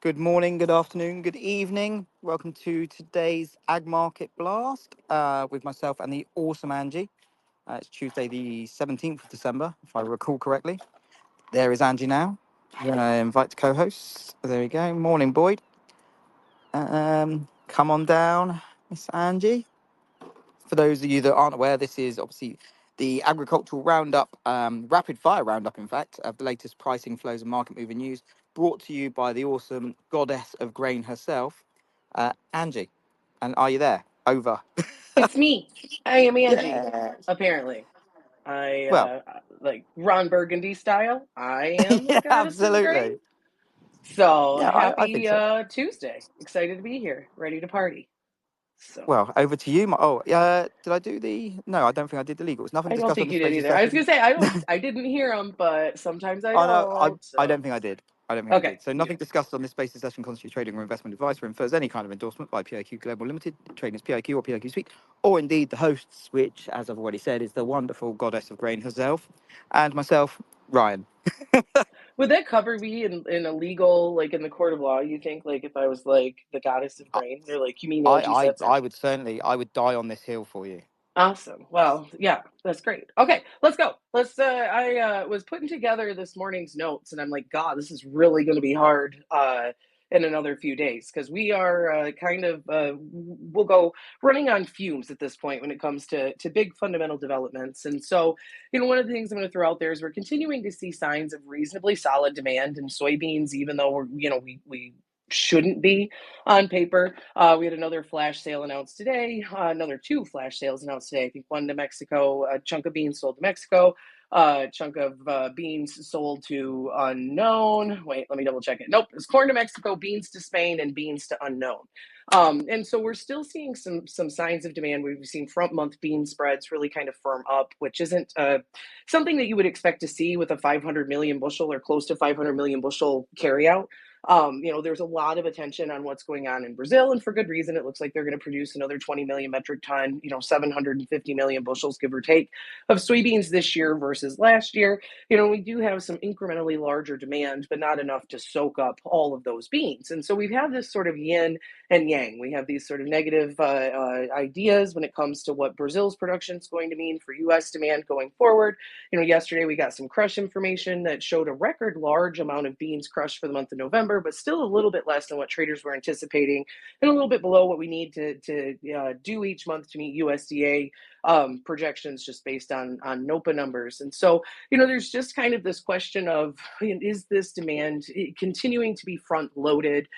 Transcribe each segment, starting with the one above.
Good morning, good afternoon, good evening. Welcome to today's Ag Market Blast with myself and the awesome Angie. It's Tuesday, the 17th of December, if I recall correctly. There is Angie now. I'm going to invite the co hosts. There we go. Morning, Boyd. Come on down, Miss Angie. For those of you that aren't aware, this is obviously the agricultural roundup, rapid fire roundup, in fact, of the latest pricing, flows, and market moving news, brought to you by the awesome goddess of grain herself, Angie. And are you there? Over. It's me. I am Angie. Yeah. Apparently, I Well, like Ron Burgundy style. I am the yeah, goddess of grain. absolutely. So Yeah, I think happy so. Tuesday! Excited to be here, ready to party. So Well, over to you. Did I do the? No, I don't think I did the legals. Nothing I don't discussed on think the you did Spaces either. I was session. gonna say I didn't hear them, but sometimes I Oh no, don't. I So don't think I did. I don't think I okay, did. So nothing discussed on this basis session constitutes trading or investment advice or infers any kind of endorsement by PIQ Global Limited, Traders PIQ or PIQ Suite, or indeed the hosts, which, as I've already said, is the wonderful goddess of grain herself, and myself, Ryan. would that cover me in a legal like in the court of law? You think like if I was like the goddess of I, grain? They're like, you mean I, Angie I, Setzer? I would certainly, I would die on this hill for you. Awesome. Well, yeah, that's great. Okay, let's go. I was putting together this morning's notes and I'm like, God, this is really going to be hard in another few days because we are we'll go running on fumes at this point when it comes to big fundamental developments. And so, one of the things I'm going to throw out there is we're continuing to see signs of reasonably solid demand in soybeans, even though we shouldn't be on paper. We had another flash sale announced today, another two flash sales announced today. I think one to Mexico, a chunk of beans sold to Mexico, a chunk of beans sold to unknown. Wait, let me double check it. Nope, it's corn to Mexico, beans to Spain, and beans to unknown. And so we're still seeing some signs of demand. We've seen front month bean spreads really kind of firm up, which isn't something that you would expect to see with a 500 million bushel or close to 500 million bushel carryout. There's a lot of attention on what's going on in Brazil, and for good reason. It looks like they're going to produce another 20 million metric ton, 750 million bushels, give or take, of soybeans this year versus last year. We do have some incrementally larger demand, but not enough to soak up all of those beans. And so we have this sort of yin and yang. We have these sort of negative ideas when it comes to what Brazil's production is going to mean for U.S. demand going forward. Yesterday we got some crush information that showed a record large amount of beans crushed for the month of November, but still a little bit less than what traders were anticipating, and a little bit below what we need to do each month to meet USDA projections, just based on NOPA numbers. And so, there's just kind of this question of, is this demand continuing to be front loaded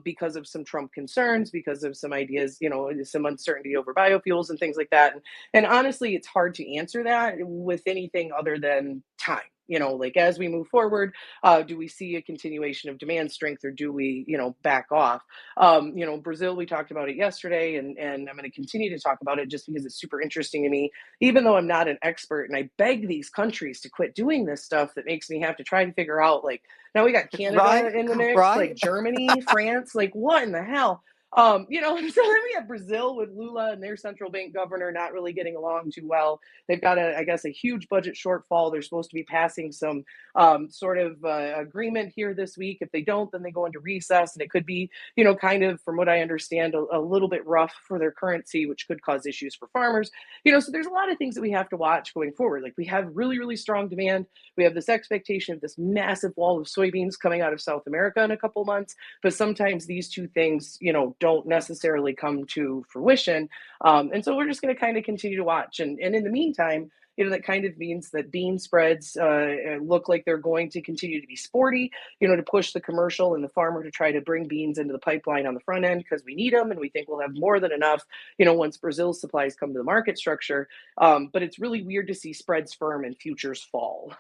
because of some Trump concerns, because of some ideas, some uncertainty over biofuels and things like that. And honestly, it's hard to answer that with anything other than time. Like as we move forward, do we see a continuation of demand strength, or do we, back off? Brazil, we talked about it yesterday, and I'm going to continue to talk about it just because it's super interesting to me, even though I'm not an expert. And I beg these countries to quit doing this stuff that makes me have to try and figure out, like, now we got Canada Right, in the mix, like right. Germany, France, like what in the hell? So then we have Brazil with Lula and their central bank governor not really getting along too well. They've got I guess, a huge budget shortfall. They're supposed to be passing some sort of agreement here this week. If they don't, then they go into recess, and it could be, kind of, from what I understand, a little bit rough for their currency, which could cause issues for farmers. So there's a lot of things that we have to watch going forward. Like, we have really, really strong demand. We have this expectation of this massive wall of soybeans coming out of South America in a couple months, but sometimes these two things, don't necessarily come to fruition. And so we're just going to kind of continue to watch. And in the meantime, that kind of means that bean spreads look like they're going to continue to be sporty, to push the commercial and the farmer to try to bring beans into the pipeline on the front end, because we need them and we think we'll have more than enough, once Brazil's supplies come to the market structure. But it's really weird to see spreads firm and futures fall.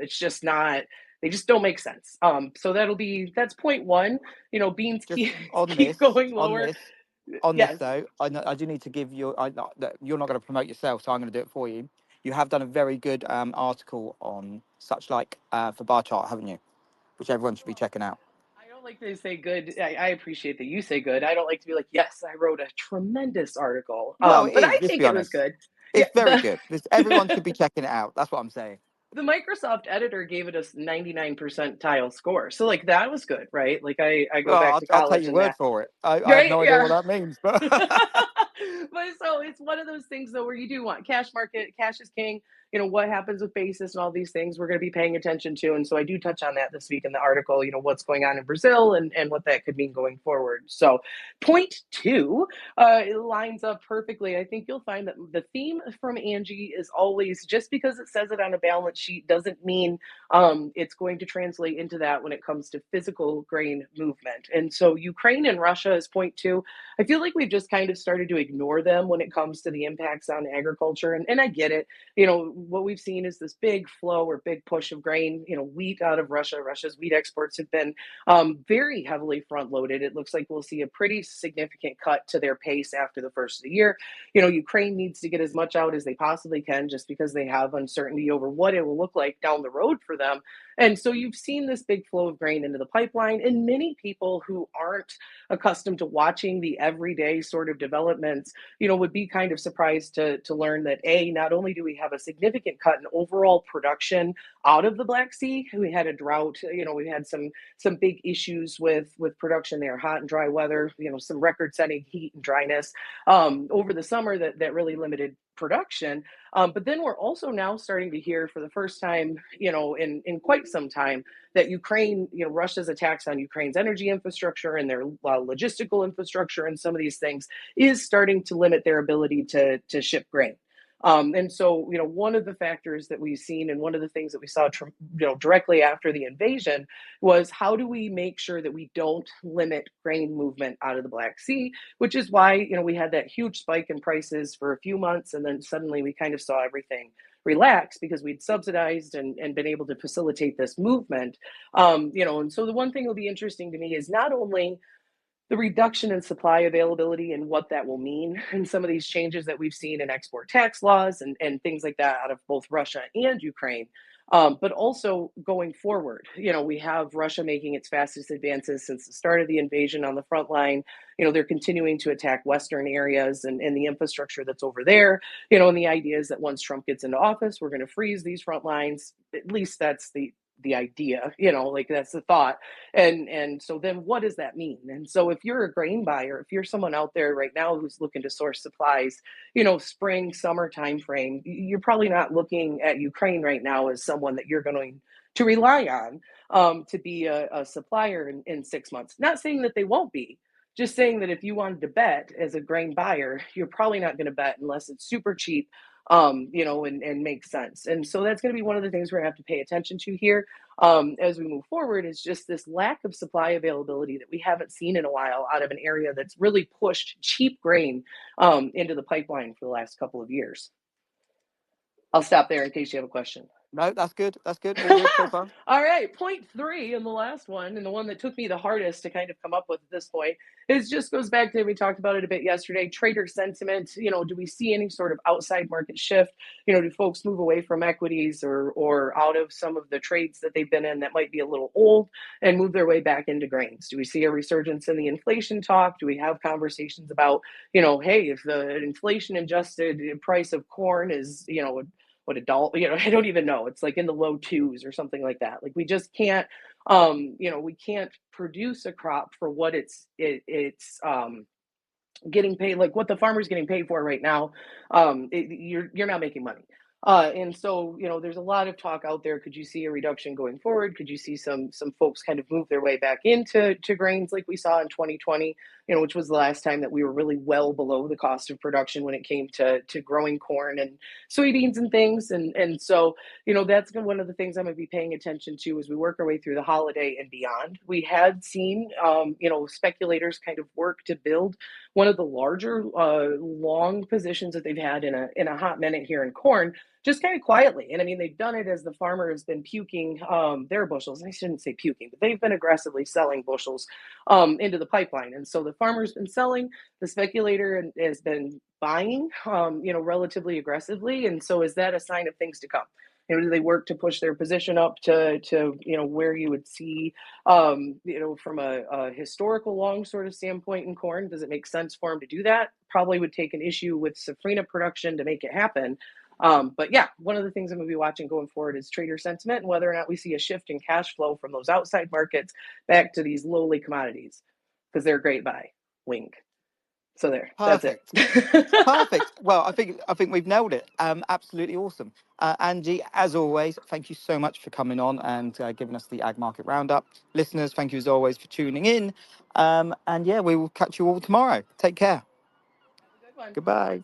It's just not, they just don't make sense. So that's point one. Beans Just on keep this, going lower. on this Yes. though, I do need to give you. You're not going to promote yourself, so I'm going to do it for you. You have done a very good article on such like for bar chart, haven't you? Which everyone should be checking out. I don't like to say good. I appreciate that you say good. I don't like to be like, yes, I wrote a tremendous article. Well, it But is. I Let's think be it was honest. good. Yeah. It's very good. Everyone should be checking it out. That's what I'm saying. the Microsoft editor gave it a 99 percentile score. So like that was good, right? Like I go Well, back to I'll take college your and word that, for it. I have right? no idea what Yeah. that means, but But so it's one of those things though where you do want cash market, cash is king. You know what happens with basis and all these things we're going to be paying attention to, and so I do touch on that this week in the article. You know what's going on in Brazil and what that could mean going forward. So point two, it lines up perfectly. I think you'll find that the theme from Angie is always, just because it says it on a balance sheet doesn't mean it's going to translate into that when it comes to physical grain movement. And so Ukraine and Russia is point two. I feel like we've just kind of started to ignore them when it comes to the impacts on agriculture. And I get it. You know, what we've seen is this big flow or big push of grain, you know, wheat out of Russia. Russia's wheat exports have been very heavily front loaded. It looks like we'll see a pretty significant cut to their pace after the first of the year. You know, Ukraine needs to get as much out as they possibly can just because they have uncertainty over what it will look like down the road for them. And so you've seen this big flow of grain into the pipeline, and many people who aren't accustomed to watching the everyday sort of developments, you know, would be kind of surprised to learn that a not only do we have a significant cut in overall production out of the Black Sea, we had a drought. You know, we had some big issues with production there, hot and dry weather. You know, some record-setting heat and dryness over the summer that really limited production. But then we're also now starting to hear for the first time, you know, in quite some time, that Ukraine, you know, Russia's attacks on Ukraine's energy infrastructure and their logistical infrastructure and some of these things is starting to limit their ability to ship grain. And so, you know, one of the factors that we've seen, and one of the things that we saw, you know, directly after the invasion, was how do we make sure that we don't limit grain movement out of the Black Sea, which is why, you know, we had that huge spike in prices for a few months, and then suddenly we kind of saw everything relax because we'd subsidized and been able to facilitate this movement. You know, and so the one thing that will be interesting to me is not only the reduction in supply availability and what that will mean, and some of these changes that we've seen in export tax laws and things like that out of both Russia and Ukraine. But also going forward, you know, we have Russia making its fastest advances since the start of the invasion on the front line. You know, they're continuing to attack Western areas and the infrastructure that's over there. You know, and the idea is that once Trump gets into office, we're going to freeze these front lines. At least that's the idea, you know, like that's the thought. And so then what does that mean? And so if you're a grain buyer, if you're someone out there right now who's looking to source supplies, you know, spring, summer timeframe, you're probably not looking at Ukraine right now as someone that you're going to rely on to be a supplier in 6 months. Not saying that they won't be, just saying that if you wanted to bet as a grain buyer, you're probably not going to bet unless it's super cheap, you know, and makes sense. And so that's going to be one of the things we're going to have to pay attention to here as we move forward, is just this lack of supply availability that we haven't seen in a while out of an area that's really pushed cheap grain into the pipeline for the last couple of years. I'll stop there in case you have a question. no, that's good. That's good. All good so far. All right, point three, and the last one, and the one that took me the hardest to kind of come up with at this point, is just goes back to, we talked about it a bit yesterday, trader sentiment. You know, do we see any sort of outside market shift? You know, do folks move away from equities or out of some of the trades that they've been in that might be a little old and move their way back into grains? Do we see a resurgence in the inflation talk? Do we have conversations about, you know, hey, if the inflation adjusted price of corn is, you know, what a dollar, you know, I don't even know, it's like in the low twos or something like that. Like we just can't, you know, we can't produce a crop for what it's getting paid, like what the farmer's getting paid for right now. You're not making money. And so, you know, there's a lot of talk out there. Could you see a reduction going forward? Could you see some folks kind of move their way back into grains like we saw in 2020, you know, which was the last time that we were really well below the cost of production when it came to growing corn and soybeans and things. And so, you know, that's one of the things I'm going to be paying attention to as we work our way through the holiday and beyond. We had seen, you know, speculators kind of work to build one of the larger long positions that they've had in a hot minute here in corn, just kind of quietly. And I mean, they've done it as the farmer has been puking their bushels. I shouldn't say puking, but they've been aggressively selling bushels into the pipeline. And so the farmer's been selling, the speculator has been buying, you know, relatively aggressively. And so is that a sign of things to come? You know, do they work to push their position up to you know, where you would see, you know, from a historical long sort of standpoint in corn? Does it make sense for them to do that? Probably would take an issue with safrinha production to make it happen. But yeah, one of the things I'm going to be watching going forward is trader sentiment and whether or not we see a shift in cash flow from those outside markets back to these lowly commodities because they're a great buy. Wink. So there, that's it. Perfect. Perfect. Well, I think we've nailed it. Absolutely awesome. Angie, as always, thank you so much for coming on and giving us the ag market roundup. Listeners, thank you as always for tuning in. And yeah, we will catch you all tomorrow. Take care. Have a good one. Goodbye.